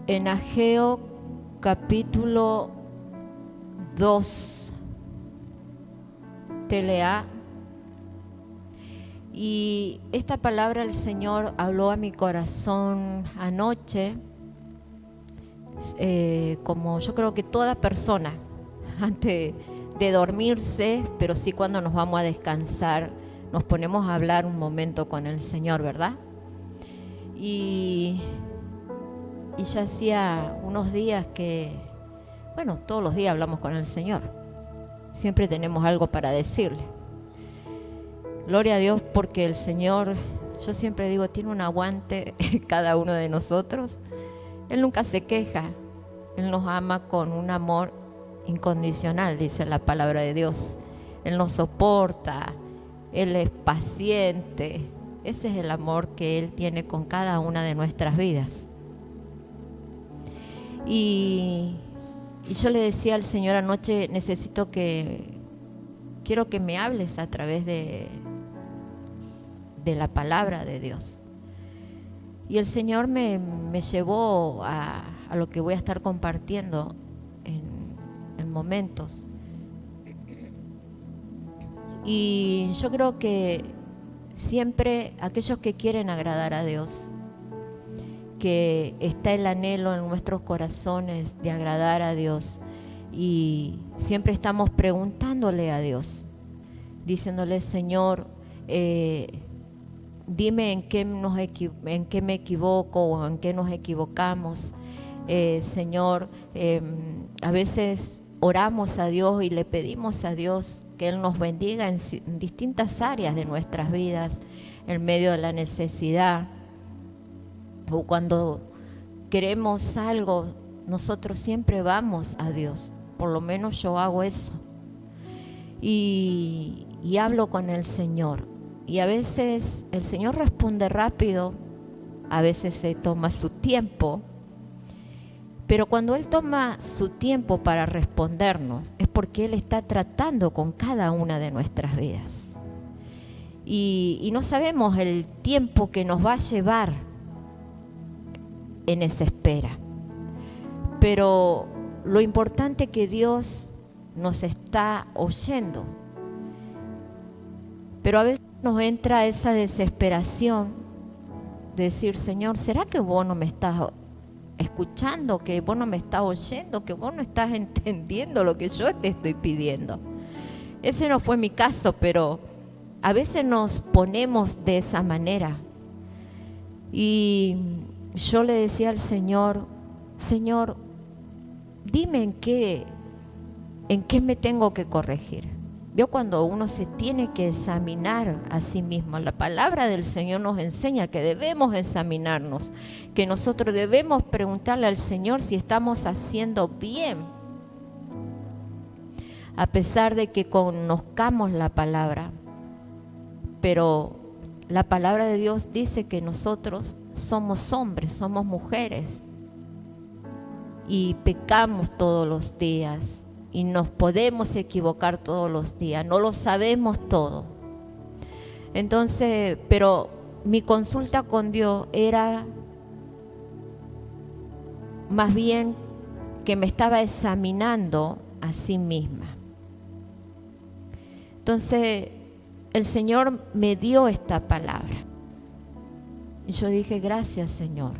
en Ageo capítulo 2, TLA. Y esta palabra el Señor habló a mi corazón anoche, como yo creo que toda persona, antes de dormirse, pero sí cuando nos vamos a descansar, nos ponemos a hablar un momento con el Señor, ¿verdad? Y ya hacía unos días que, bueno, todos los días hablamos con el Señor. Siempre tenemos algo para decirle. Gloria a Dios porque el Señor, yo siempre digo, tiene un aguante cada uno de nosotros. Él nunca se queja. Él nos ama con un amor incondicional, dice la palabra de Dios. Él nos soporta, Él es paciente. Ese es el amor que Él tiene con cada una de nuestras vidas. Y yo le decía al Señor anoche, quiero que me hables a través de la palabra de Dios. Y el Señor me llevó a lo que voy a estar compartiendo en momentos. Y yo creo que siempre aquellos que quieren agradar a Dios, que está el anhelo en nuestros corazones de agradar a Dios, y siempre estamos preguntándole a Dios, diciéndole: Señor, dime en qué me equivoco o en qué nos equivocamos. Señor, a veces oramos a Dios y le pedimos a Dios que Él nos bendiga en distintas áreas de nuestras vidas, en medio de la necesidad, o cuando queremos algo, nosotros siempre vamos a Dios. Por lo menos yo hago eso y hablo con el Señor. Y a veces el Señor responde rápido, a veces se toma su tiempo, pero cuando Él toma su tiempo para respondernos es porque Él está tratando con cada una de nuestras vidas. Y no sabemos el tiempo que nos va a llevar en esa espera. Pero lo importante es que Dios nos está oyendo. Pero a veces nos entra esa desesperación de decir: Señor, ¿será que vos no me estás escuchando, que vos no me estás oyendo, que vos no estás entendiendo lo que yo te estoy pidiendo? Ese no fue mi caso, pero a veces nos ponemos de esa manera. Y yo le decía al Señor: Señor, dime en qué me tengo que corregir. Vio cuando uno se tiene que examinar a sí mismo. La palabra del Señor nos enseña que debemos examinarnos, que nosotros debemos preguntarle al Señor si estamos haciendo bien. A pesar de que conozcamos la palabra, pero la palabra de Dios dice que nosotros somos hombres, somos mujeres y pecamos todos los días. Y nos podemos equivocar todos los días, no lo sabemos todo. Entonces, pero mi consulta con Dios era más bien que me estaba examinando a sí misma. Entonces, el Señor me dio esta palabra. Y yo dije: gracias, Señor,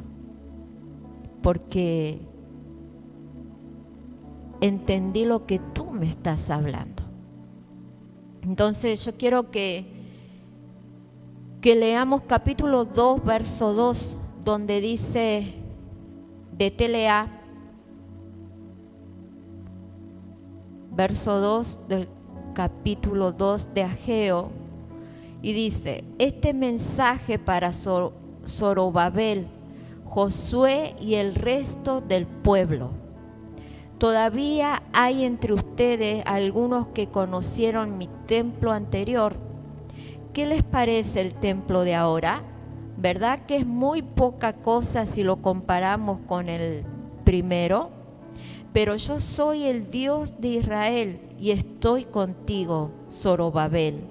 porque entendí lo que tú me estás hablando. Entonces yo quiero que leamos capítulo 2, verso 2, donde dice de TLA, verso 2 del capítulo 2 de Ageo, y dice: este mensaje para Zorobabel, Josué y el resto del pueblo. Todavía hay entre ustedes algunos que conocieron mi templo anterior. ¿Qué les parece el templo de ahora? ¿Verdad que es muy poca cosa si lo comparamos con el primero? Pero yo soy el Dios de Israel y estoy contigo, Zorobabel,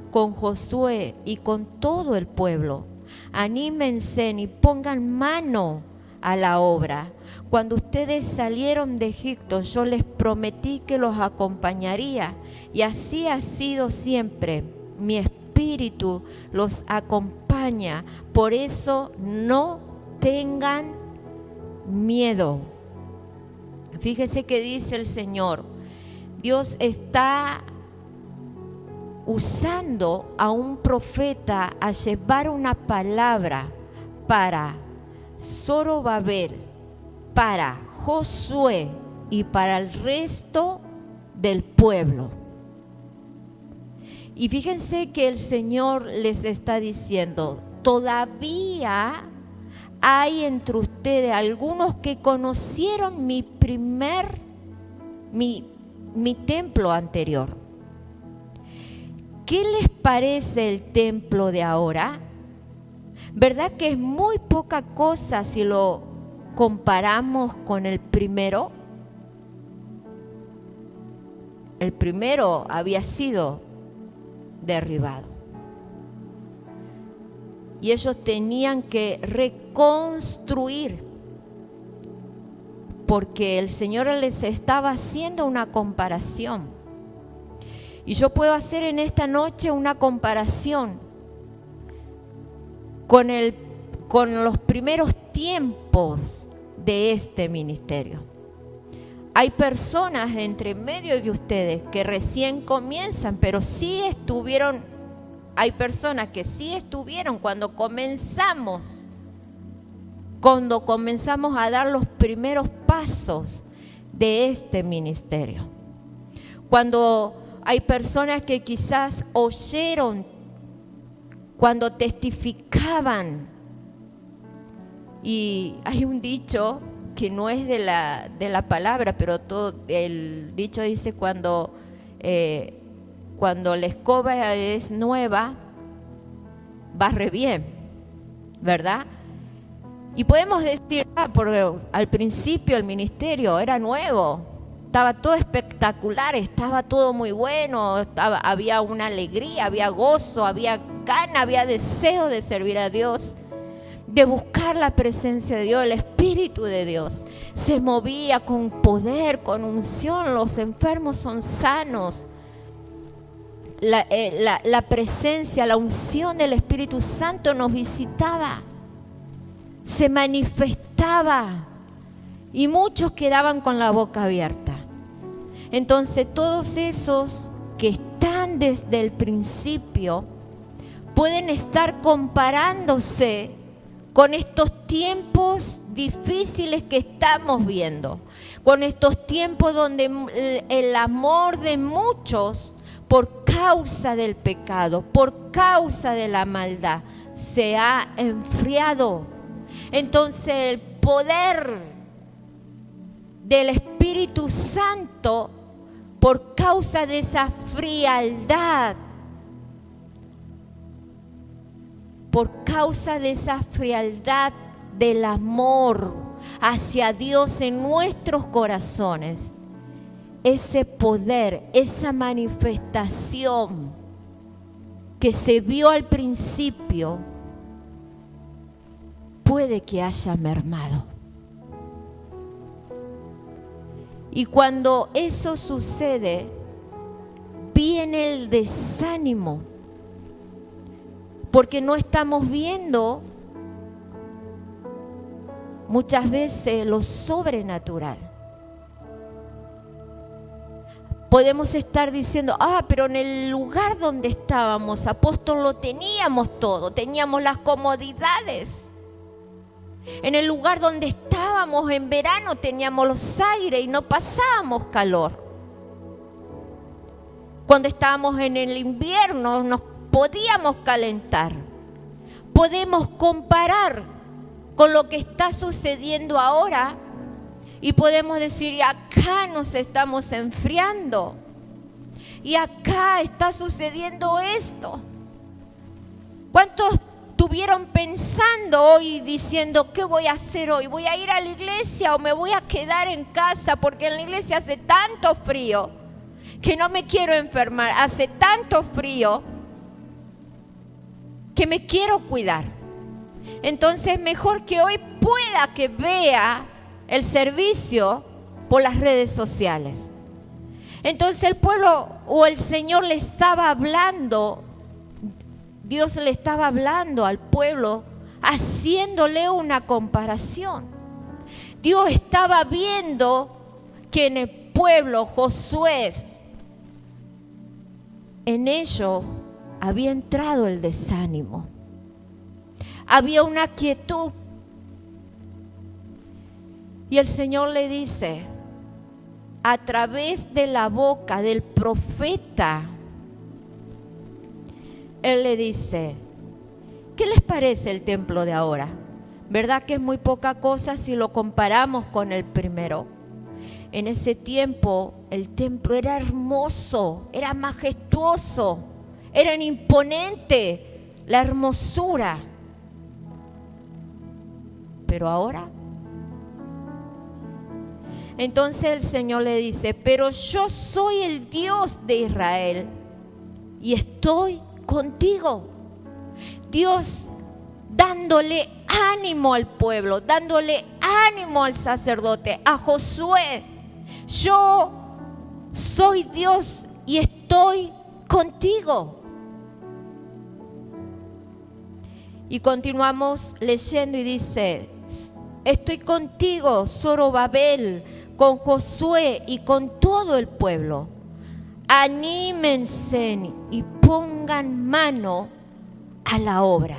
con Josué y con todo el pueblo. Anímense y pongan mano a la obra. Cuando ustedes salieron de Egipto, yo les prometí que los acompañaría, y así ha sido siempre. Mi espíritu los acompaña, por eso no tengan miedo. Fíjese que dice el Señor, Dios está usando a un profeta a llevar una palabra para Zorobabel, para Josué y para el resto del pueblo. Y fíjense que el Señor les está diciendo, todavía hay entre ustedes algunos que conocieron mi templo anterior. ¿Qué les parece el templo de ahora? ¿Verdad que es muy poca cosa si lo comparamos con el primero? El primero había sido derribado. Y ellos tenían que reconstruir, porque el Señor les estaba haciendo una comparación. Y yo puedo hacer en esta noche una comparación con los primeros tiempos de este ministerio. Hay personas entre medio de ustedes que recién comienzan, pero sí estuvieron. Hay personas que sí estuvieron cuando comenzamos a dar los primeros pasos de este ministerio. Cuando hay personas que quizás oyeron cuando testificaban. Y hay un dicho que no es de la palabra, pero todo el dicho dice cuando la escoba es nueva, barre bien, ¿verdad? Y podemos decir, al principio el ministerio era nuevo, estaba todo espectacular, estaba todo muy bueno, había una alegría, había gozo, había gana, había deseo de servir a Dios, de buscar la presencia de Dios. El Espíritu de Dios se movía con poder, con unción, los enfermos son sanos. La presencia, la unción del Espíritu Santo nos visitaba, se manifestaba y muchos quedaban con la boca abierta. Entonces todos esos que están desde el principio pueden estar comparándose con estos tiempos difíciles que estamos viendo, con estos tiempos donde el amor de muchos, por causa del pecado, por causa de la maldad, se ha enfriado. Entonces el poder del Espíritu Santo, por causa de esa frialdad, del amor hacia Dios en nuestros corazones, ese poder, esa manifestación que se vio al principio, puede que haya mermado. Y cuando eso sucede, viene el desánimo, porque no estamos viendo muchas veces lo sobrenatural. Podemos estar diciendo, pero en el lugar donde estábamos, apóstol, lo teníamos todo, teníamos las comodidades. En el lugar donde estábamos en verano teníamos los aires y no pasábamos calor. Cuando estábamos en el invierno nos podíamos calentar. Podemos comparar con lo que está sucediendo ahora y podemos decir, y acá nos estamos enfriando, y acá está sucediendo esto. ¿Cuántos estuvieron pensando hoy diciendo, ¿qué voy a hacer hoy? ¿Voy a ir a la iglesia o me voy a quedar en casa? Porque en la iglesia hace tanto frío que no me quiero enfermar. Hace tanto frío que me quiero cuidar. Entonces mejor que hoy pueda que vea el servicio por las redes sociales. Entonces el pueblo o el Señor le estaba hablando, Dios le estaba hablando al pueblo, haciéndole una comparación. Dios estaba viendo que en el pueblo, Josué, en ello había entrado el desánimo. Había una quietud. Y el Señor le dice, a través de la boca del profeta, Él le dice, ¿qué les parece el templo de ahora? ¿Verdad que es muy poca cosa si lo comparamos con el primero? En ese tiempo el templo era hermoso, era majestuoso, era imponente la hermosura. Pero ahora, entonces el Señor le dice, pero yo soy el Dios de Israel y estoy contigo. Dios dándole ánimo al pueblo, dándole ánimo al sacerdote, a Josué. Yo soy Dios y estoy contigo. Y continuamos leyendo y dice, estoy contigo, Zorobabel, con Josué y con todo el pueblo. Anímense y pongan mano a la obra.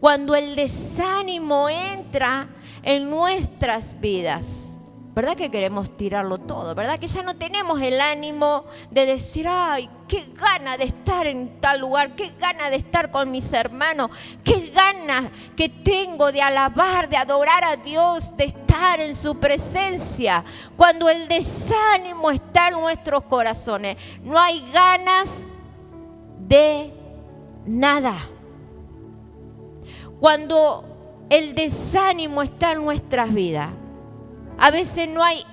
Cuando el desánimo entra en nuestras vidas, ¿verdad que queremos tirarlo todo? ¿Verdad que ya no tenemos el ánimo de decir, ay, qué gana de estar en tal lugar, qué gana de estar con mis hermanos, qué gana que tengo de alabar, de adorar a Dios, de estar en su presencia? Cuando el desánimo está en nuestros corazones, no hay ganas de nada. Cuando el desánimo está en nuestras vidas, a veces no hay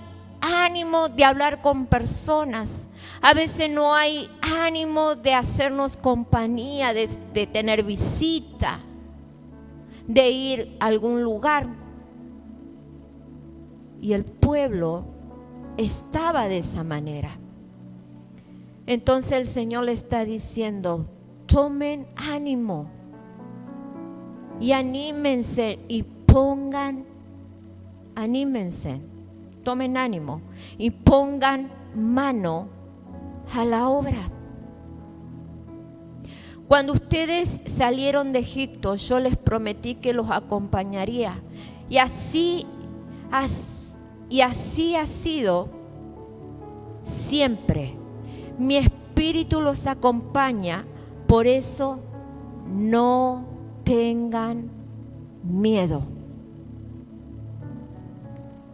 ánimo de hablar con personas. A veces no hay ánimo de hacernos compañía, de tener visita, de ir a algún lugar. Y el pueblo estaba de esa manera. Entonces el Señor le está diciendo, tomen ánimo y anímense y anímense, tomen ánimo y pongan mano a la obra. Cuando ustedes salieron de Egipto, yo les prometí que los acompañaría. Y así ha sido siempre. Mi espíritu los acompaña, por eso no tengan miedo.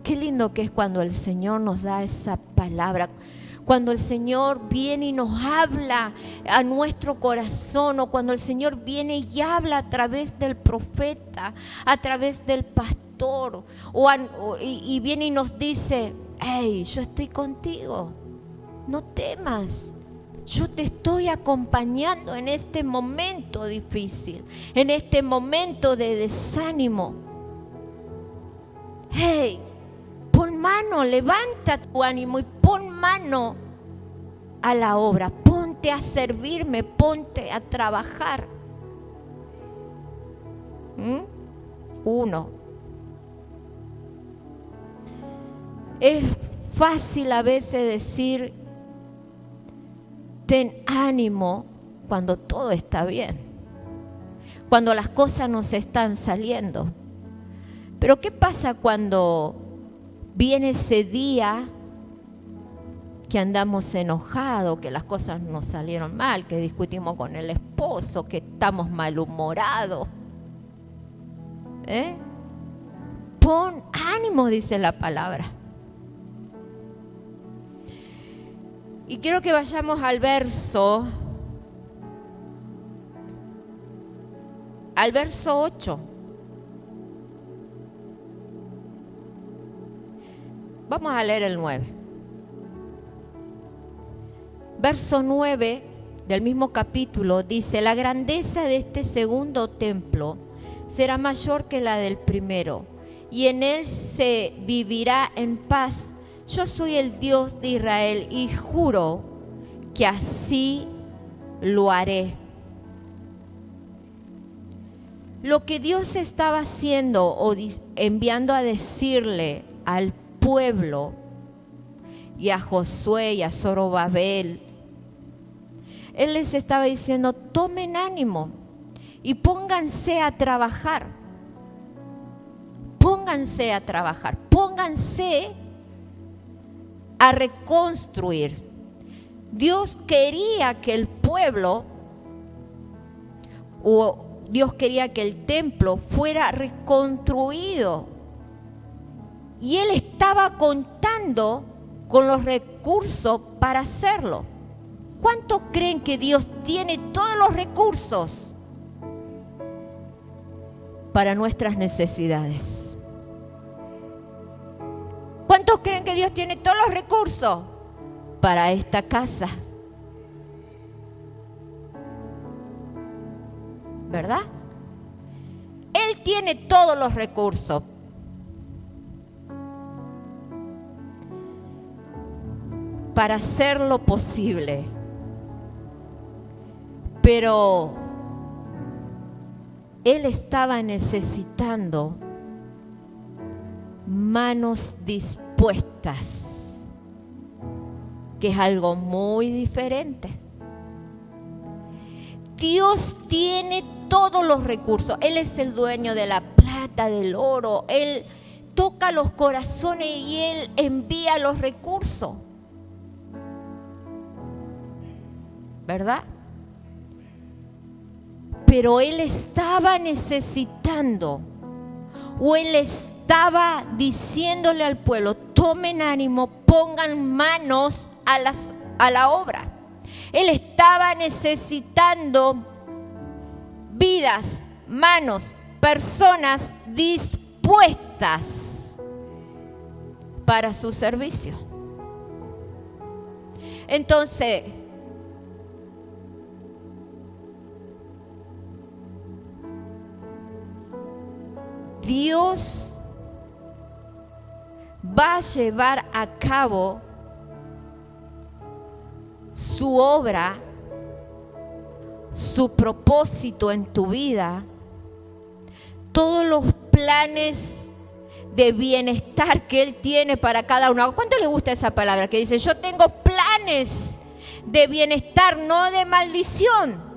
Qué lindo que es cuando el Señor nos da esa palabra, cuando el Señor viene y nos habla a nuestro corazón, o cuando el Señor viene y habla a través del profeta, a través del pastor, y viene y nos dice, hey, yo estoy contigo, no temas. Yo te estoy acompañando en este momento difícil, en este momento de desánimo. Hey, pon mano, levanta tu ánimo y pon mano a la obra. Ponte a servirme, ponte a trabajar. 1. Es fácil a veces decir, ten ánimo cuando todo está bien, cuando las cosas nos están saliendo. Pero ¿qué pasa cuando viene ese día que andamos enojados, que las cosas nos salieron mal, que discutimos con el esposo, que estamos malhumorados? Pon ánimo, dice la palabra. Y quiero que vayamos al verso 8. Vamos a leer el 9. Verso 9 del mismo capítulo dice, la grandeza de este segundo templo será mayor que la del primero, y en él se vivirá en paz. Yo soy el Dios de Israel y juro que así lo haré. Lo que Dios estaba haciendo o enviando a decirle al pueblo y a Josué y a Zorobabel, Él les estaba diciendo: tomen ánimo y pónganse a trabajar. Pónganse a trabajar, pónganse a reconstruir. Dios quería que el pueblo, o Dios quería que el templo fuera reconstruido. Y Él estaba contando con los recursos para hacerlo. ¿Cuántos creen que Dios tiene todos los recursos para nuestras necesidades? ¿Cuántos creen que Dios tiene todos los recursos para esta casa? ¿Verdad? Él tiene todos los recursos. Para hacer lo posible. Pero Él estaba necesitando manos dispuestas, que es algo muy diferente. Dios tiene todos los recursos. Él es el dueño de la plata, del oro. Él toca los corazones y Él envía los recursos. ¿Verdad? Pero Él estaba necesitando, o Él estaba diciéndole al pueblo: tomen ánimo, pongan manos a la obra. Él estaba necesitando vidas, manos, personas dispuestas para su servicio. Entonces, Dios va a llevar a cabo su obra, su propósito en tu vida, todos los planes de bienestar que Él tiene para cada uno. ¿Cuánto le gusta esa palabra que dice: yo tengo planes de bienestar, no de maldición?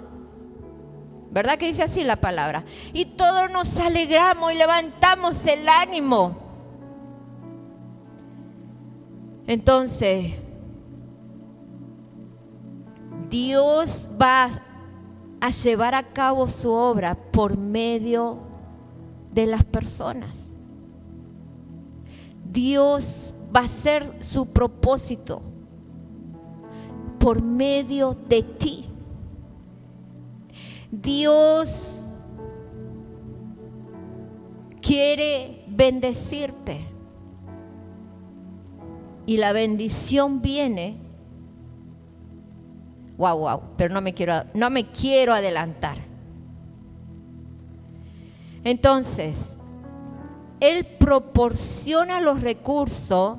¿Verdad que dice así la palabra? Y todos nos alegramos y levantamos el ánimo. Entonces, Dios va a llevar a cabo su obra por medio de las personas. Dios va a hacer su propósito por medio de ti. Dios quiere bendecirte y la bendición viene. Wow, pero no me quiero adelantar. Entonces, Él proporciona los recursos,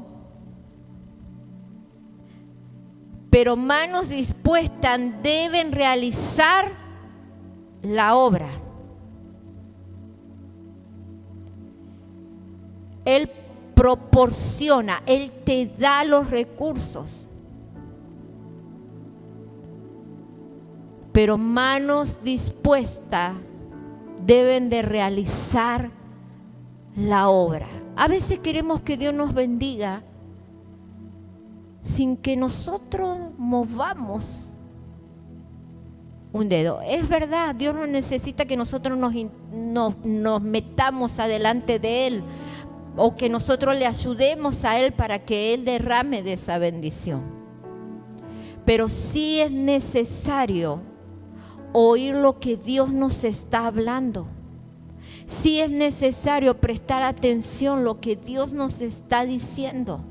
pero manos dispuestas deben realizar la obra. Él proporciona, Él te da los recursos, pero manos dispuestas deben de realizar la obra. A veces queremos que Dios nos bendiga sin que nosotros movamos un dedo. Es verdad, Dios no necesita que nosotros nos metamos adelante de Él o que nosotros le ayudemos a Él para que Él derrame de esa bendición. Pero sí es necesario oír lo que Dios nos está hablando. Sí es necesario prestar atención a lo que Dios nos está diciendo.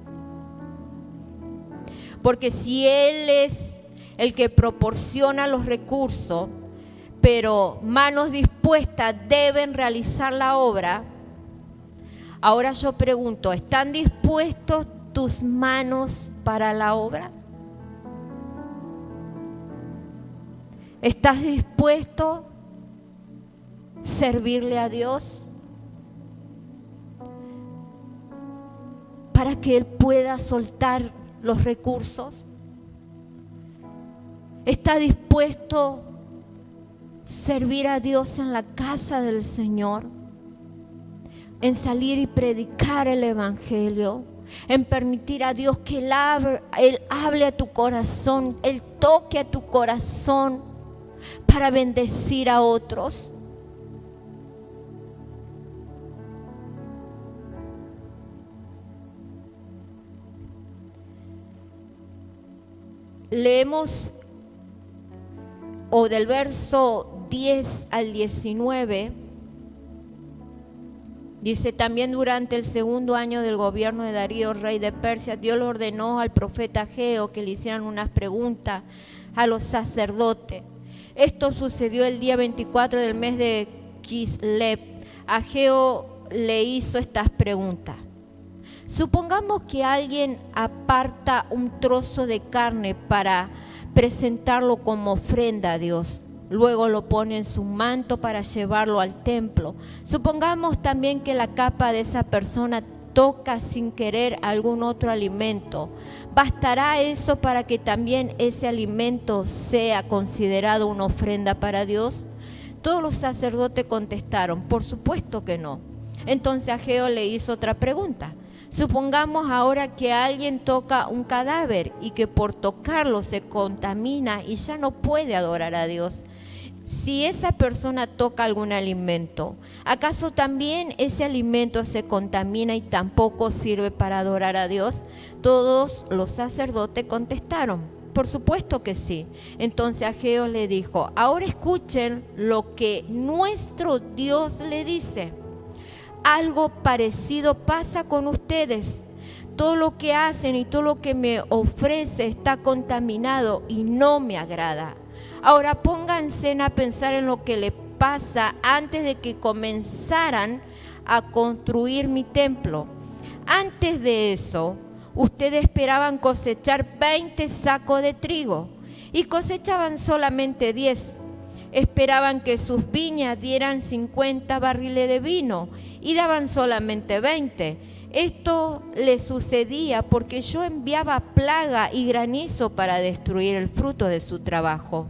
Porque si Él es el que proporciona los recursos, pero manos dispuestas dispuestas deben realizar la obra. Ahora yo pregunto, ¿están dispuestos tus manos para la obra? ¿Estás dispuesto a servirle a Dios para que Él pueda soltar los recursos? ¿Está dispuesto a servir a Dios en la casa del Señor? En salir y predicar el Evangelio, en permitir a Dios que Él hable a tu corazón, Él toque a tu corazón para bendecir a otros. Leemos o del verso 10 al 19, dice: también durante el segundo año del gobierno de Darío, rey de Persia, Dios le ordenó al profeta Ageo que le hicieran unas preguntas a los sacerdotes. Esto sucedió el día 24 del mes de Kislev. Ageo le hizo estas preguntas. Supongamos que alguien aparta un trozo de carne para presentarlo como ofrenda a Dios. Luego lo pone en su manto para llevarlo al templo. Supongamos también que la capa de esa persona toca sin querer algún otro alimento. ¿Bastará eso para que también ese alimento sea considerado una ofrenda para Dios? Todos los sacerdotes contestaron: por supuesto que no. Entonces Ageo le hizo otra pregunta. Supongamos ahora que alguien toca un cadáver y que por tocarlo se contamina y ya no puede adorar a Dios. Si esa persona toca algún alimento, ¿acaso también ese alimento se contamina y tampoco sirve para adorar a Dios? Todos los sacerdotes contestaron: por supuesto que sí. Entonces Ageo le dijo: ahora escuchen lo que nuestro Dios le dice. Algo parecido pasa con ustedes. Todo lo que hacen y todo lo que me ofrece está contaminado y no me agrada. Ahora pónganse a pensar en lo que le pasa antes de que comenzaran a construir mi templo. Antes de eso, ustedes esperaban cosechar 20 sacos de trigo y cosechaban solamente 10. Esperaban que sus viñas dieran 50 barriles de vino y daban solamente 20. Esto les sucedía porque yo enviaba plaga y granizo para destruir el fruto de su trabajo.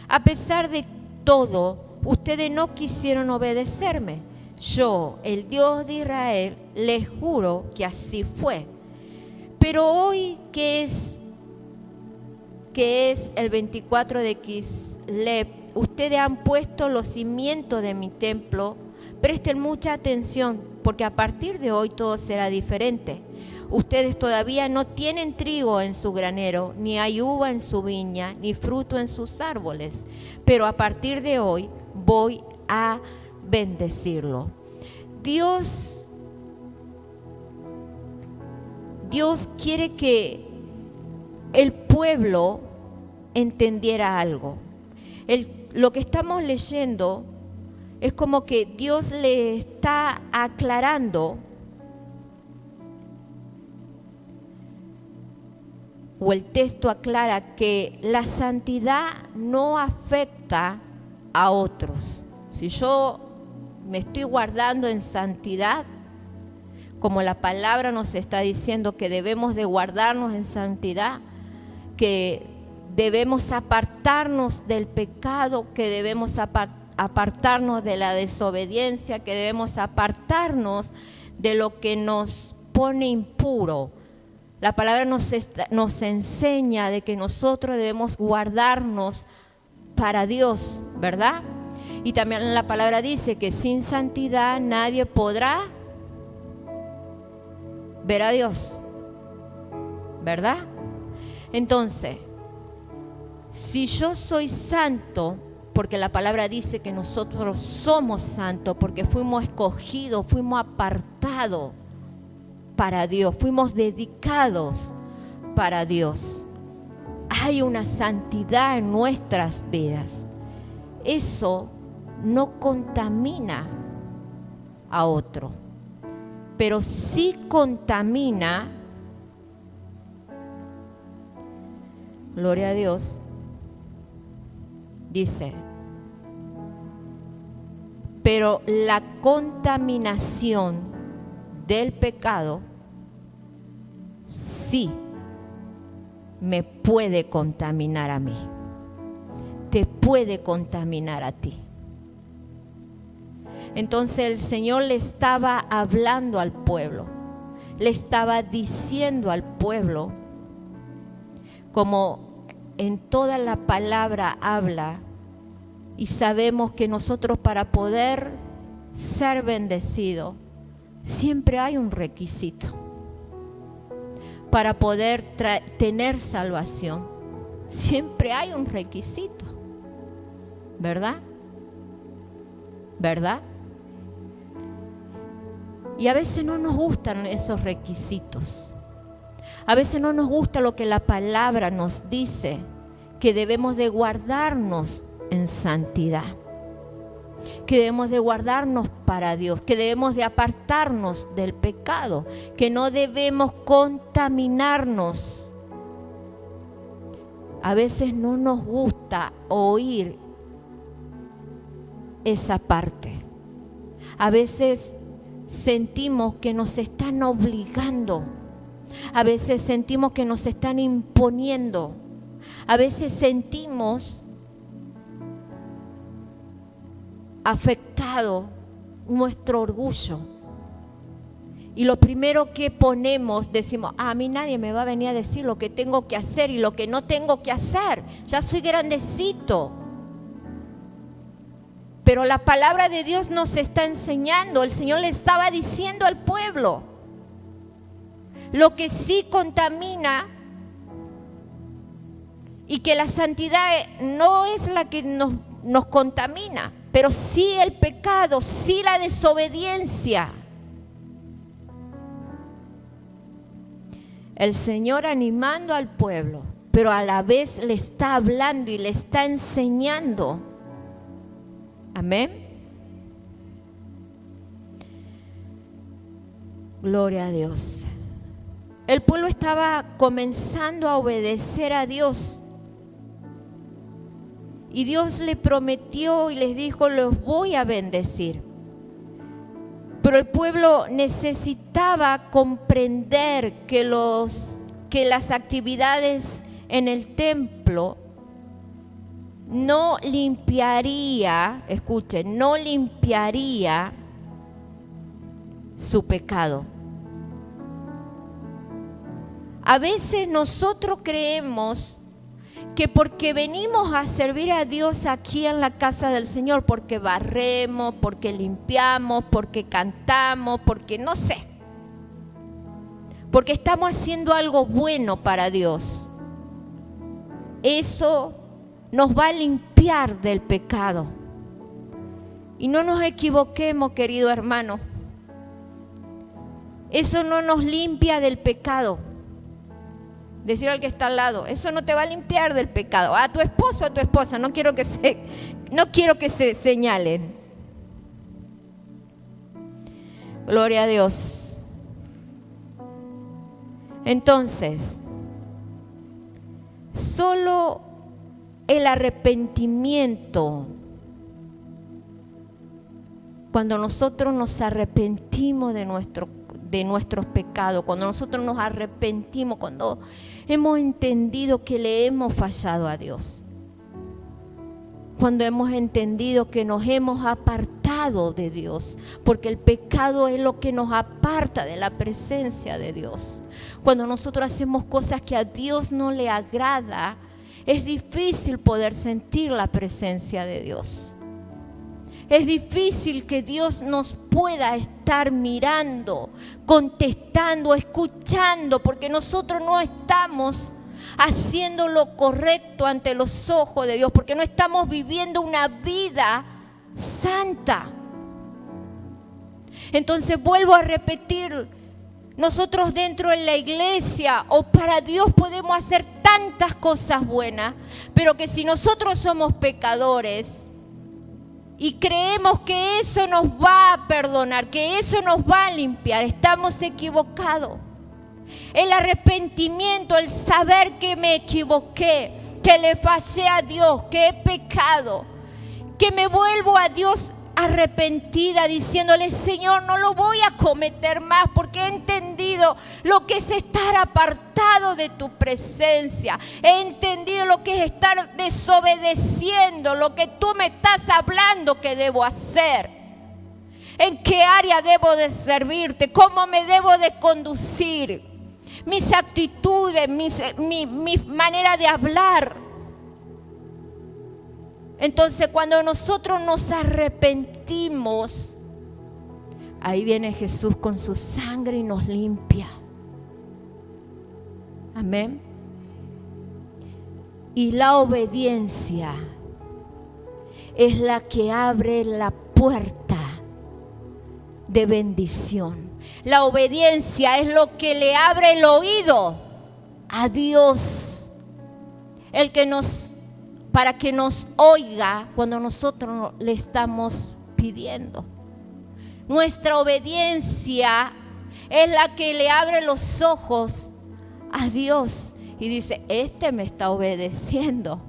A pesar de todo, ustedes no quisieron obedecerme. Yo, el Dios de Israel, les juro que así fue. Pero hoy, que es el 24 de Kislev, ustedes han puesto los cimientos de mi templo. Presten mucha atención, porque a partir de hoy todo será diferente. Ustedes todavía no tienen trigo en su granero, ni hay uva en su viña, ni fruto en sus árboles. Pero a partir de hoy voy a bendecirlo. Dios quiere que el pueblo entendiera algo. Lo que estamos leyendo es como que Dios le está aclarando, o el texto aclara, que la santidad no afecta a otros. Si yo me estoy guardando en santidad, como la palabra nos está diciendo que debemos de guardarnos en santidad, que debemos apartarnos del pecado, que debemos apartarnos de la desobediencia, que debemos apartarnos de lo que nos pone impuro. La palabra nos enseña de que nosotros debemos guardarnos para Dios, ¿verdad? Y también la palabra dice que sin santidad nadie podrá ver a Dios, ¿verdad? Entonces, si yo soy santo, porque la palabra dice que nosotros somos santos, porque fuimos escogidos, fuimos apartados para Dios, fuimos dedicados para Dios. Hay una santidad en nuestras vidas. Eso no contamina a otro, pero sí contamina, gloria a Dios, dice, pero la contaminación del pecado sí me puede contaminar a mí, te puede contaminar a ti. Entonces el Señor le estaba hablando al pueblo, le estaba diciendo al pueblo, como en toda la palabra habla, y sabemos que nosotros para poder ser bendecidos, siempre hay un requisito. Para poder tener salvación, siempre hay un requisito. ¿Verdad? ¿Verdad? Y a veces no nos gustan esos requisitos. A veces no nos gusta lo que la palabra nos dice, que debemos de guardarnos en santidad, que debemos de guardarnos para Dios, que debemos de apartarnos del pecado, que no debemos contaminarnos. A veces no nos gusta oír esa parte. A veces sentimos que nos están obligando. A veces sentimos que nos están imponiendo. A veces sentimos afectado nuestro orgullo. Y lo primero que ponemos, decimos, a mí nadie me va a venir a decir lo que tengo que hacer y lo que no tengo que hacer. Ya soy grandecito. Pero la palabra de Dios nos está enseñando. El Señor le estaba diciendo al pueblo, lo que sí contamina, y que la santidad no es la que nos contamina, pero sí el pecado, sí la desobediencia. El Señor animando al pueblo, pero a la vez le está hablando y le está enseñando. Amén. Gloria a Dios. El pueblo estaba comenzando a obedecer a Dios. Y Dios le prometió y les dijo, los voy a bendecir. Pero el pueblo necesitaba comprender que las actividades en el templo no limpiaría, escuchen, no limpiaría su pecado. A veces nosotros creemos que porque venimos a servir a Dios aquí en la casa del Señor, porque barremos, porque limpiamos, porque cantamos, porque no sé, porque estamos haciendo algo bueno para Dios, eso nos va a limpiar del pecado. Y no nos equivoquemos, querido hermano, eso no nos limpia del pecado. Decir al que está al lado, eso no te va a limpiar del pecado. A tu esposo, a tu esposa, no quiero que se señalen. Gloria a Dios. Entonces, solo el arrepentimiento, cuando nosotros nos arrepentimos de nuestros pecados, cuando nosotros nos arrepentimos, cuando hemos entendido que le hemos fallado a Dios, cuando hemos entendido que nos hemos apartado de Dios, porque el pecado es lo que nos aparta de la presencia de Dios. Cuando nosotros hacemos cosas que a Dios no le agrada, es difícil poder sentir la presencia de Dios. Es difícil que Dios nos pueda estar mirando, contestando, escuchando, porque nosotros no estamos haciendo lo correcto ante los ojos de Dios, porque no estamos viviendo una vida santa. Entonces vuelvo a repetir, nosotros dentro de la iglesia o para Dios podemos hacer tantas cosas buenas, pero que si nosotros somos pecadores, y creemos que eso nos va a perdonar, que eso nos va a limpiar. Estamos equivocados. El arrepentimiento, el saber que me equivoqué, que le fallé a Dios, que he pecado, que me vuelvo a Dios arrepentida diciéndole: Señor, no lo voy a cometer más, porque he entendido lo que es estar apartado de tu presencia. He entendido lo que es estar desobedeciendo lo que tú me estás hablando que debo hacer. ¿En qué área debo de servirte? ¿Cómo me debo de conducir? Mis actitudes, mi manera de hablar. Entonces, cuando nosotros nos arrepentimos, ahí viene Jesús con su sangre y nos limpia. Amén. Y la obediencia es la que abre la puerta de bendición. La obediencia es lo que le abre el oído a Dios, para que nos oiga cuando nosotros le estamos pidiendo. Nuestra obediencia es la que le abre los ojos a Dios y dice: este me está obedeciendo.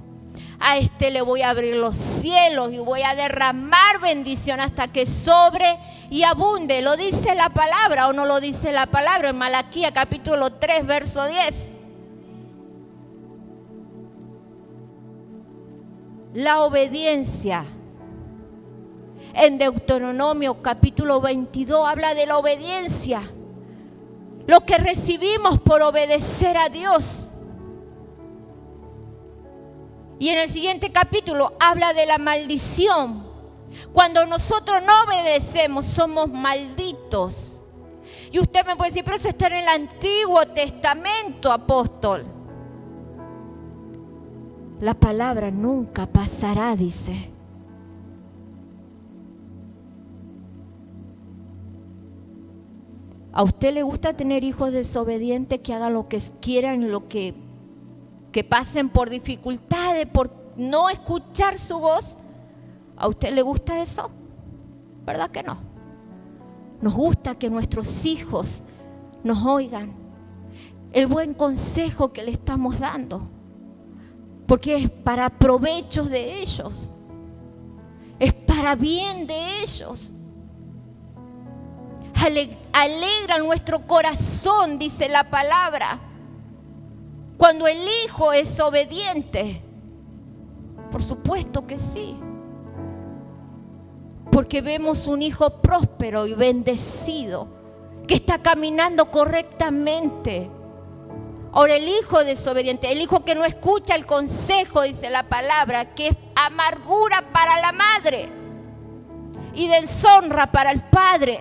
A este le voy a abrir los cielos y voy a derramar bendición hasta que sobre y abunde. ¿Lo dice la palabra o no lo dice la palabra? En Malaquías capítulo 3, verso 10. La obediencia. En Deuteronomio capítulo 22 habla de la obediencia. Lo que recibimos por obedecer a Dios. Y en el siguiente capítulo habla de la maldición. Cuando nosotros no obedecemos, somos malditos. Y usted me puede decir: pero eso está en el Antiguo Testamento, apóstol. La palabra nunca pasará, dice. ¿A usted le gusta tener hijos desobedientes que hagan lo que quieran, que pasen por dificultades, por no escuchar su voz? ¿A usted le gusta eso? ¿Verdad que no? Nos gusta que nuestros hijos nos oigan el buen consejo que le estamos dando, porque es para provecho de ellos, es para bien de ellos. Alegra nuestro corazón, dice la palabra, cuando el hijo es obediente. Por supuesto que sí, porque vemos un hijo próspero y bendecido, que está caminando correctamente. Ahora, el hijo desobediente, el hijo que no escucha el consejo, dice la palabra, que es amargura para la madre y deshonra para el padre.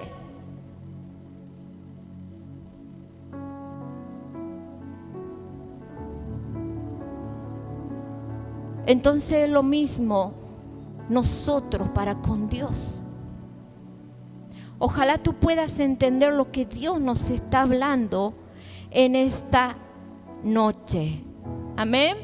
Entonces es lo mismo nosotros para con Dios. Ojalá tú puedas entender lo que Dios nos está hablando en esta noche. Amén.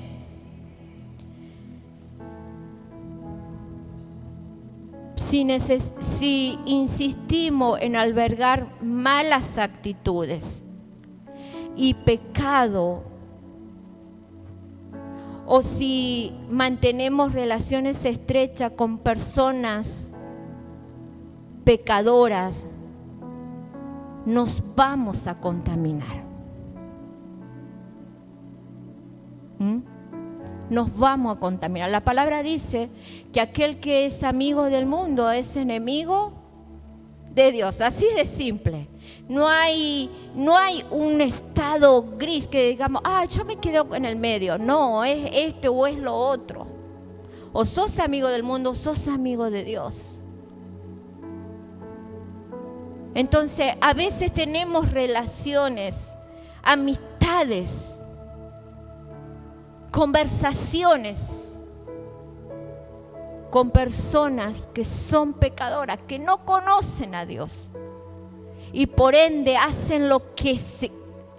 Si insistimos en albergar malas actitudes y pecado, o si mantenemos relaciones estrechas con personas pecadoras, nos vamos a contaminar. Nos vamos a contaminar. La palabra dice que aquel que es amigo del mundo es enemigo de Dios. Así de simple. No hay un estado gris que digamos: yo me quedo en el medio. No, es este o es lo otro. O sos amigo del mundo o sos amigo de Dios. Entonces, a veces tenemos relaciones, amistades, conversaciones con personas que son pecadoras, que no conocen a Dios. Y por ende hacen lo que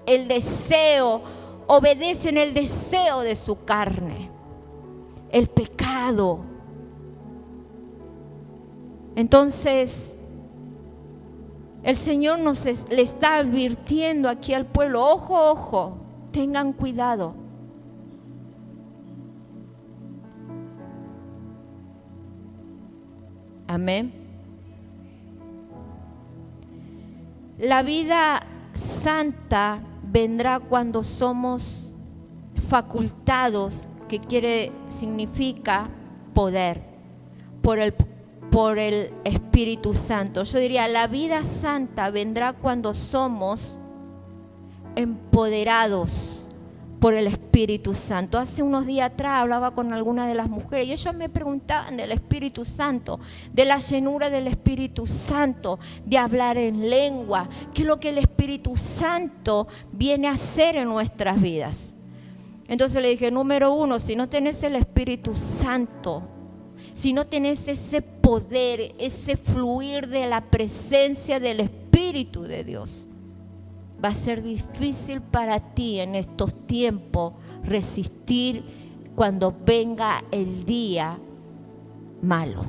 el deseo, obedecen el deseo de su carne, el pecado. Entonces, el Señor le está advirtiendo aquí al pueblo, ojo, ojo, tengan cuidado. Amén. La vida santa vendrá cuando somos facultados, que significa poder, por el Espíritu Santo. Yo diría, la vida santa vendrá cuando somos empoderados por el Espíritu Santo. Hace unos días atrás hablaba con algunas de las mujeres y ellas me preguntaban del Espíritu Santo, de la llenura del Espíritu Santo, de hablar en lengua, qué es lo que el Espíritu Santo viene a hacer en nuestras vidas. Entonces le dije, número uno, si no tenés el Espíritu Santo, si no tenés ese poder, ese fluir de la presencia del Espíritu de Dios, va a ser difícil para ti en estos tiempos resistir cuando venga el día malo.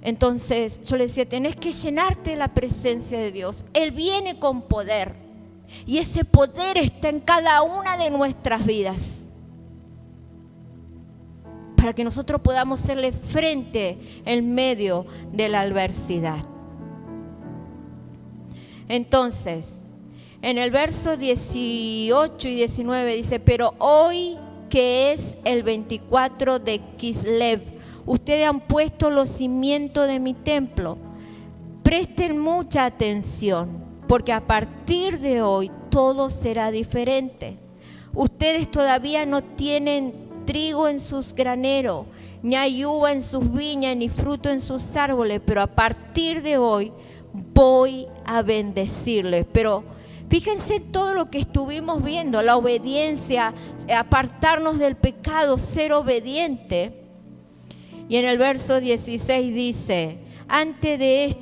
Entonces yo le decía, tenés que llenarte de la presencia de Dios. Él viene con poder y ese poder está en cada una de nuestras vidas, para que nosotros podamos hacerle frente en medio de la adversidad. Entonces, en el verso 18 y 19 dice, pero hoy que es el 24 de Kislev, ustedes han puesto los cimientos de mi templo. Presten mucha atención, porque a partir de hoy todo será diferente. Ustedes todavía no tienen trigo en sus graneros, ni hay uva en sus viñas, ni fruto en sus árboles, pero a partir de hoy voy a bendecirles. Pero fíjense todo lo que estuvimos viendo, la obediencia, apartarnos del pecado, ser obediente. Y en el verso 16 dice, antes de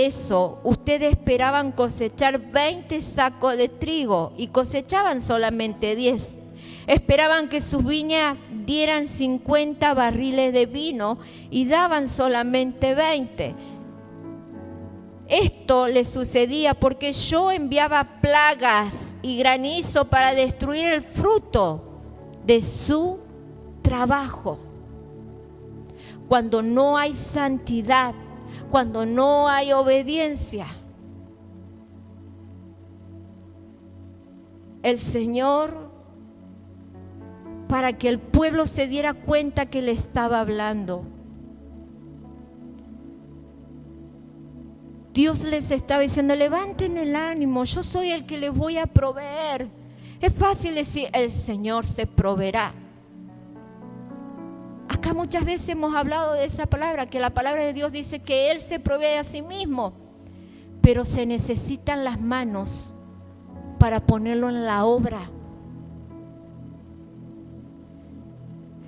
eso, ustedes esperaban cosechar 20 sacos de trigo y cosechaban solamente 10. Esperaban que sus viñas dieran 50 barriles de vino y daban solamente 20. Esto les sucedía porque yo enviaba plagas y granizo para destruir el fruto de su trabajo. Cuando no hay santidad, cuando no hay obediencia, el Señor, para que el pueblo se diera cuenta que le estaba hablando, Dios les estaba diciendo, levanten el ánimo, yo soy el que les voy a proveer. Es fácil decir, el Señor se proveerá. Acá muchas veces hemos hablado de esa palabra, que la palabra de Dios dice que Él se provee a sí mismo, pero se necesitan las manos para ponerlo en la obra.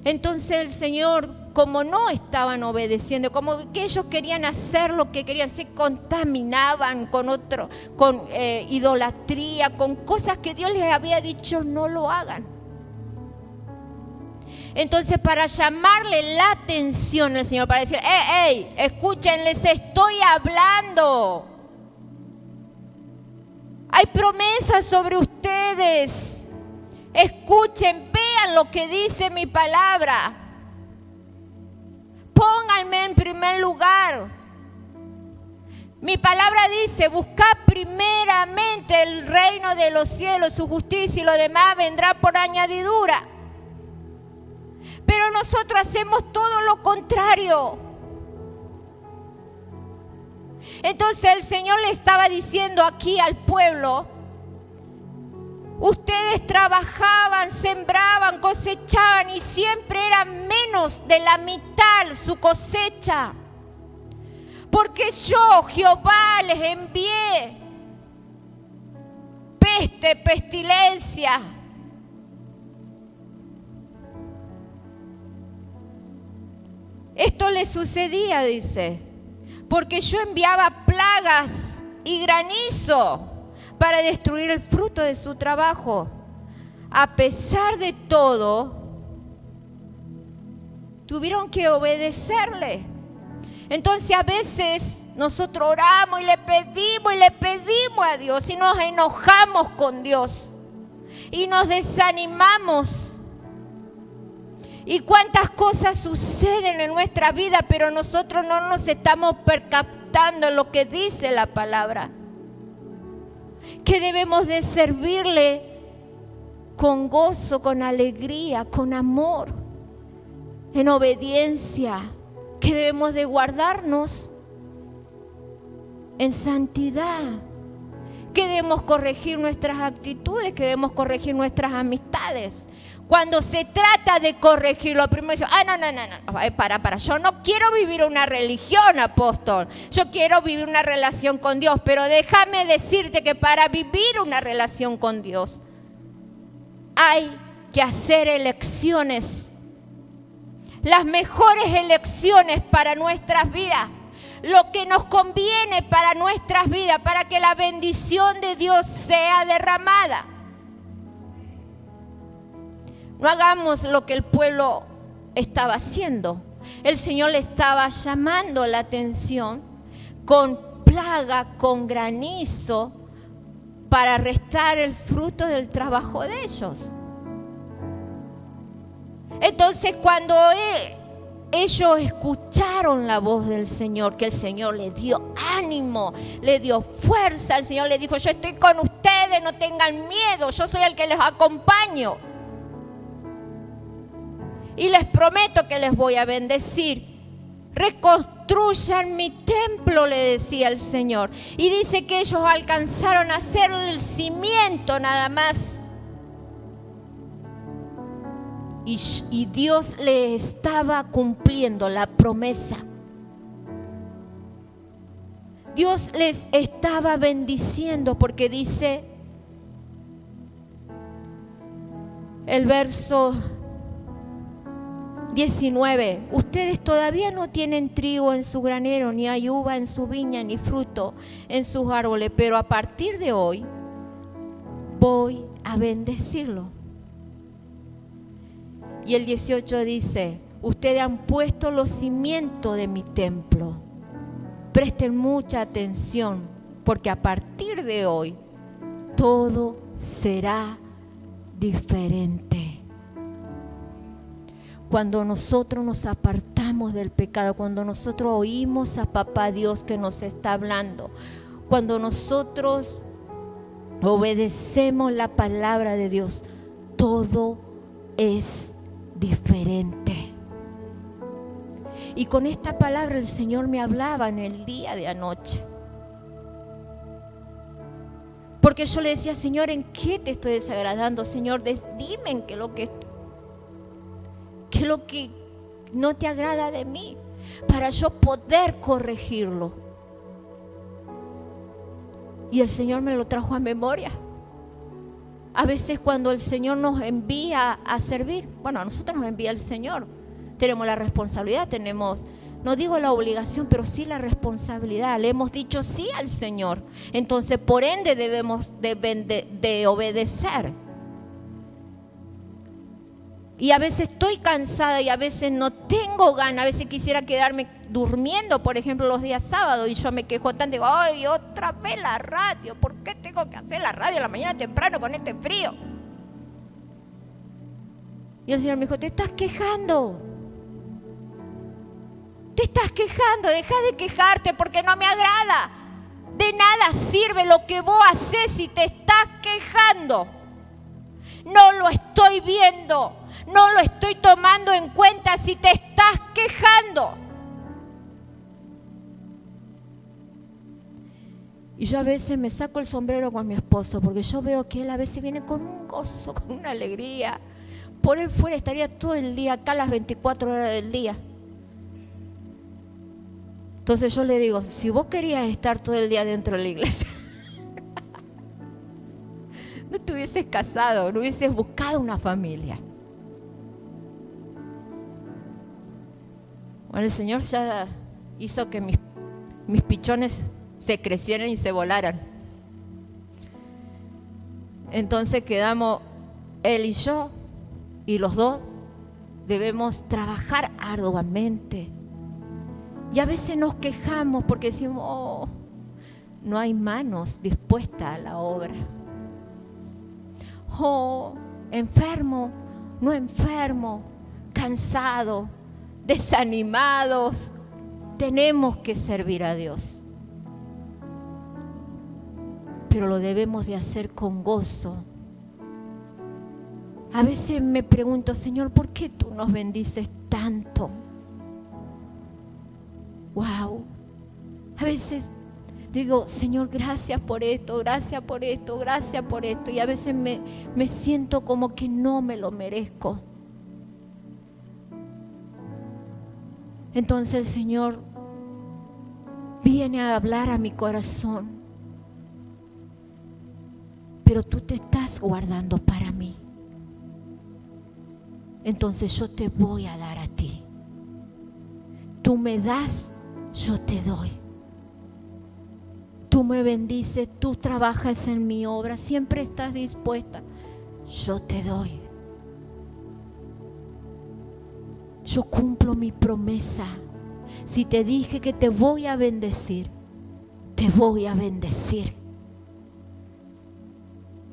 Entonces el Señor, como no estaban obedeciendo, como que ellos querían hacer lo que querían, se contaminaban con idolatría, con cosas que Dios les había dicho no lo hagan. Entonces, para llamarle la atención al Señor, para decir, ¡Ey, escuchen, les estoy hablando! Hay promesas sobre ustedes. Escuchen, vean lo que dice mi palabra. Pónganme en primer lugar. Mi palabra dice, buscad primeramente el reino de los cielos, su justicia, y lo demás vendrá por añadidura. Pero nosotros hacemos todo lo contrario. Entonces el Señor le estaba diciendo aquí al pueblo, ustedes trabajaban, sembraban, cosechaban y siempre era menos de la mitad su cosecha. Porque yo, Jehová, les envié peste, pestilencia. Esto le sucedía, dice, porque yo enviaba plagas y granizo para destruir el fruto de su trabajo. A pesar de todo, tuvieron que obedecerle. Entonces a veces nosotros oramos y le pedimos a Dios y nos enojamos con Dios y nos desanimamos. Y cuántas cosas suceden en nuestra vida, pero nosotros no nos estamos percatando en lo que dice la palabra. Que debemos de servirle con gozo, con alegría, con amor, en obediencia. Que debemos de guardarnos en santidad. Que debemos corregir nuestras actitudes, que debemos corregir nuestras amistades. Cuando se trata de corregirlo, primero dice, no, para, yo no quiero vivir una religión, apóstol. Yo quiero vivir una relación con Dios, pero déjame decirte que para vivir una relación con Dios hay que hacer elecciones. Las mejores elecciones para nuestras vidas, lo que nos conviene para nuestras vidas, para que la bendición de Dios sea derramada. No hagamos lo que el pueblo estaba haciendo. El Señor le estaba llamando la atención con plaga, con granizo, para restar el fruto del trabajo de ellos. Entonces cuando ellos escucharon la voz del Señor, que el Señor les dio ánimo, le dio fuerza, el Señor les dijo, yo estoy con ustedes, no tengan miedo, yo soy el que les acompaño. Y les prometo que les voy a bendecir. Reconstruyan mi templo, le decía el Señor. Y dice que ellos alcanzaron a hacer el cimiento nada más. Y Dios le estaba cumpliendo la promesa. Dios les estaba bendiciendo porque dice el verso 19, ustedes todavía no tienen trigo en su granero, ni hay uva en su viña, ni fruto en sus árboles, pero a partir de hoy voy a bendecirlo. Y el 18 dice, ustedes han puesto los cimientos de mi templo. Presten mucha atención, porque a partir de hoy todo será diferente. Cuando nosotros nos apartamos del pecado, cuando nosotros oímos a Papá Dios que nos está hablando, cuando nosotros obedecemos la palabra de Dios, todo es diferente. Y con esta palabra el Señor me hablaba en el día de anoche. Porque yo le decía, Señor, ¿en qué te estoy desagradando? Señor, dime en qué es lo que no te agrada de mí, para yo poder corregirlo. Y el Señor me lo trajo a memoria. A veces cuando el Señor nos envía a servir, bueno, a nosotros nos envía el Señor, tenemos la responsabilidad, no digo la obligación, pero sí la responsabilidad. Le hemos dicho sí al Señor, entonces por ende debemos de obedecer. Y a veces estoy cansada y a veces no tengo ganas, a veces quisiera quedarme durmiendo, por ejemplo, los días sábados, y yo me quejo tanto, digo, ay, otra vez la radio, ¿por qué tengo que hacer la radio a la mañana temprano con este frío? Y el Señor me dijo, te estás quejando, deja de quejarte porque no me agrada. De nada sirve lo que vos haces si te estás quejando. No lo estoy viendo. No lo estoy tomando en cuenta si te estás quejando. Y yo a veces me saco el sombrero con mi esposo, porque yo veo que él a veces viene con un gozo, con una alegría. Por él fuera estaría todo el día acá, las 24 horas del día. Entonces yo le digo, si vos querías estar todo el día dentro de la iglesia, no te hubieses casado, no hubieses buscado una familia. Bueno, el Señor ya hizo que mis pichones se crecieran y se volaran. Entonces quedamos él y yo, y los dos Debemos trabajar arduamente. Y a veces nos quejamos porque decimos, oh, no hay manos dispuestas a la obra. Oh, enfermo, no enfermo, cansado, desanimados. Tenemos que servir a Dios. Pero lo debemos de hacer con gozo. A veces me pregunto, Señor, ¿por qué tú nos bendices tanto? Wow. A veces digo, Señor, gracias por esto, gracias por esto, gracias por esto. Y a veces me siento como que no me lo merezco. Entonces el Señor viene a hablar a mi corazón. Pero tú te estás guardando para mí. Entonces yo te voy a dar a ti. Tú me das, yo te doy. Tú me bendices, tú trabajas en mi obra, siempre estás dispuesta. Yo te doy. Yo cumplo mi promesa. Si te dije que te voy a bendecir, te voy a bendecir.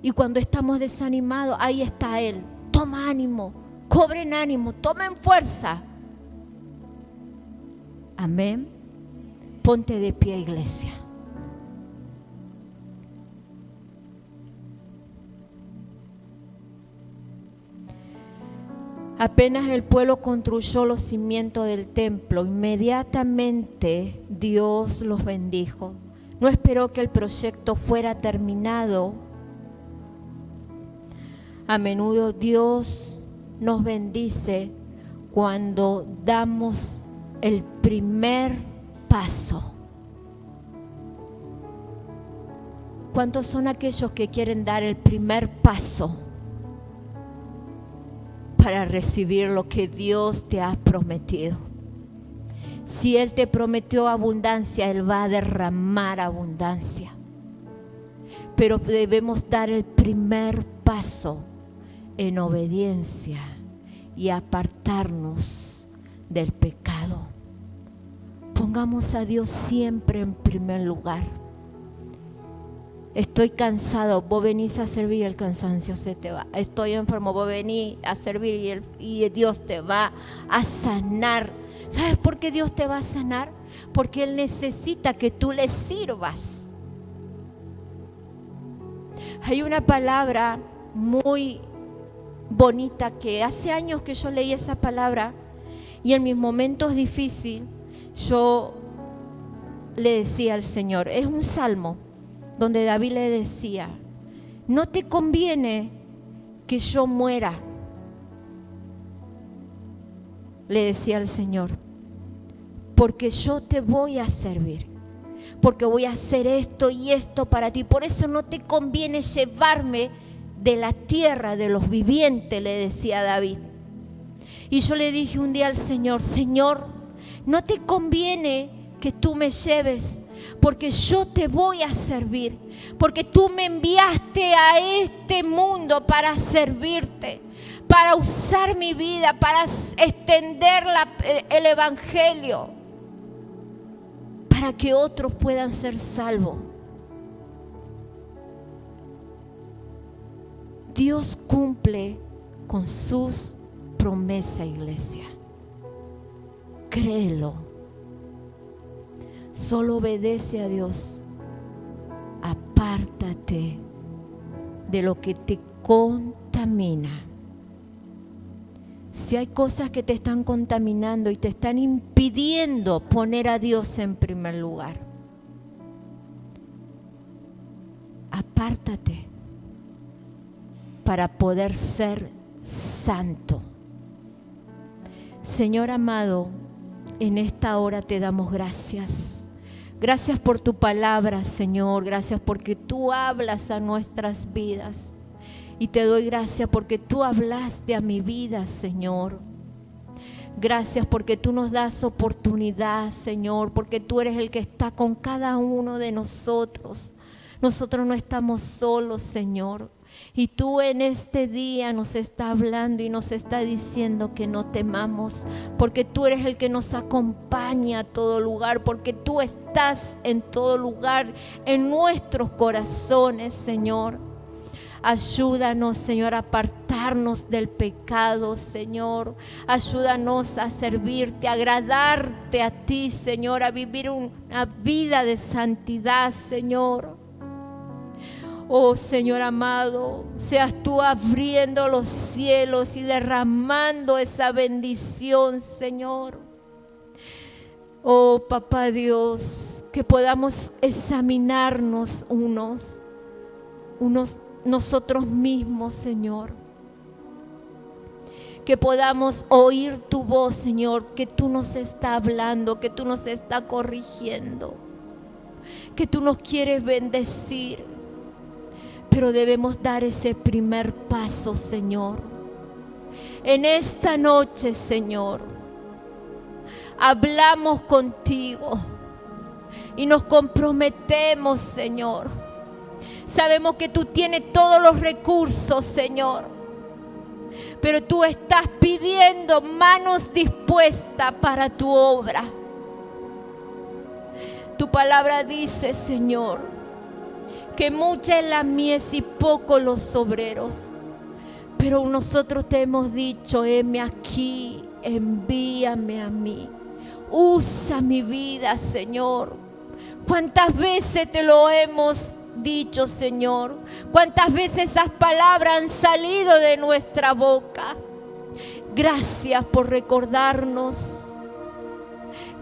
Y cuando estamos desanimados, ahí está Él. Toma ánimo, cobren ánimo, tomen fuerza. Amén. Ponte de pie, iglesia. Apenas el pueblo construyó los cimientos del templo, inmediatamente Dios los bendijo. No esperó que el proyecto fuera terminado. A menudo Dios nos bendice cuando damos el primer paso. ¿Cuántos son aquellos que quieren dar el primer paso para recibir lo que Dios te ha prometido? Si Él te prometió abundancia, Él va a derramar abundancia. Pero debemos dar el primer paso en obediencia y apartarnos del pecado. Pongamos a Dios siempre en primer lugar. Estoy cansado, vos venís a servir, el cansancio se te va. Estoy enfermo, vos venís a servir y Dios te va a sanar. ¿Sabes por qué Dios te va a sanar? Porque Él necesita que tú le sirvas. Hay una palabra muy bonita que hace años que yo leí esa palabra y en mis momentos difíciles yo le decía al Señor, es un salmo donde David le decía, no te conviene que yo muera, le decía al Señor, porque yo te voy a servir, porque voy a hacer esto y esto para ti, por eso no te conviene llevarme de la tierra de los vivientes, le decía David. Y yo le dije un día al Señor, Señor, no te conviene que tú me lleves, porque yo te voy a servir, porque tú me enviaste a este mundo para servirte, para usar mi vida, para extender el evangelio, para que otros puedan ser salvos. Dios cumple con sus promesas, iglesia. Créelo. Solo obedece a Dios. Apártate de lo que te contamina. Si hay cosas que te están contaminando y te están impidiendo poner a Dios en primer lugar, apártate para poder ser santo. Señor amado, en esta hora te damos gracias. Gracias por tu palabra, Señor. Gracias porque tú hablas a nuestras vidas. Y te doy gracias porque tú hablaste a mi vida, Señor. Gracias porque tú nos das oportunidad, Señor, porque tú eres el que está con cada uno de nosotros. Nosotros no estamos solos, Señor. Y tú en este día nos está hablando y nos está diciendo que no temamos, porque tú eres el que nos acompaña a todo lugar, porque tú estás en todo lugar, en nuestros corazones, Señor. Ayúdanos, Señor, a apartarnos del pecado, Señor. Ayúdanos a servirte, a agradarte a ti, Señor, a vivir una vida de santidad, Señor. Oh, Señor amado, seas tú abriendo los cielos y derramando esa bendición, Señor. Oh, Papá Dios, que podamos examinarnos unos nosotros mismos, Señor. Que podamos oír tu voz, Señor, que tú nos estás hablando, que tú nos estás corrigiendo, que tú nos quieres bendecir. Pero debemos dar ese primer paso, Señor. En esta noche, Señor, hablamos contigo y nos comprometemos, Señor. Sabemos que tú tienes todos los recursos, Señor, pero tú estás pidiendo manos dispuestas para tu obra. Tu palabra dice, Señor, que mucha es la mies y pocos los obreros. Pero nosotros te hemos dicho, heme aquí, envíame a mí. Usa mi vida, Señor. ¿Cuántas veces te lo hemos dicho, Señor? ¿Cuántas veces esas palabras han salido de nuestra boca? Gracias por recordarnos.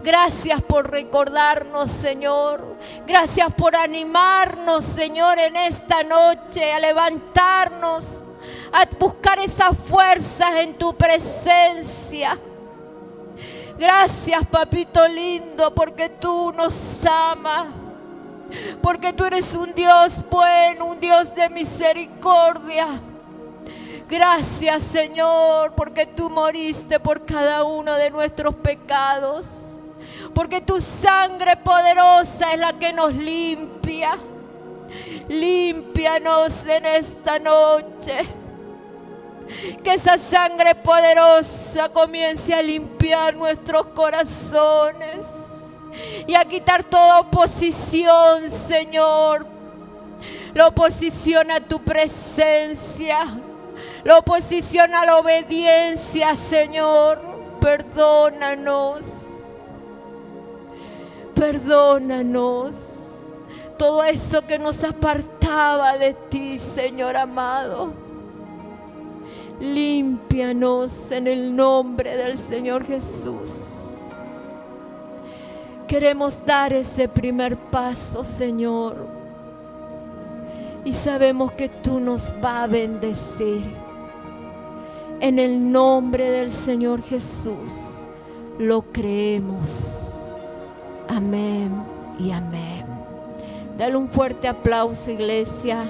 Gracias por recordarnos, Señor. Gracias por animarnos, Señor, en esta noche a levantarnos, a buscar esas fuerzas en tu presencia. Gracias, papito lindo, porque tú nos amas, porque tú eres un Dios bueno, un Dios de misericordia. Gracias, Señor, porque tú moriste por cada uno de nuestros pecados. Porque tu sangre poderosa es la que nos limpia. Límpianos en esta noche. Que esa sangre poderosa comience a limpiar nuestros corazones y a quitar toda oposición, Señor. La oposición a tu presencia, la oposición a la obediencia, Señor. Perdónanos. Perdónanos todo eso que nos apartaba de ti, Señor amado. Límpianos en el nombre del Señor Jesús. Queremos dar ese primer paso, Señor, y sabemos que tú nos vas a bendecir. En el nombre del Señor Jesús lo creemos. Amén y amén. Dale un fuerte aplauso, iglesia.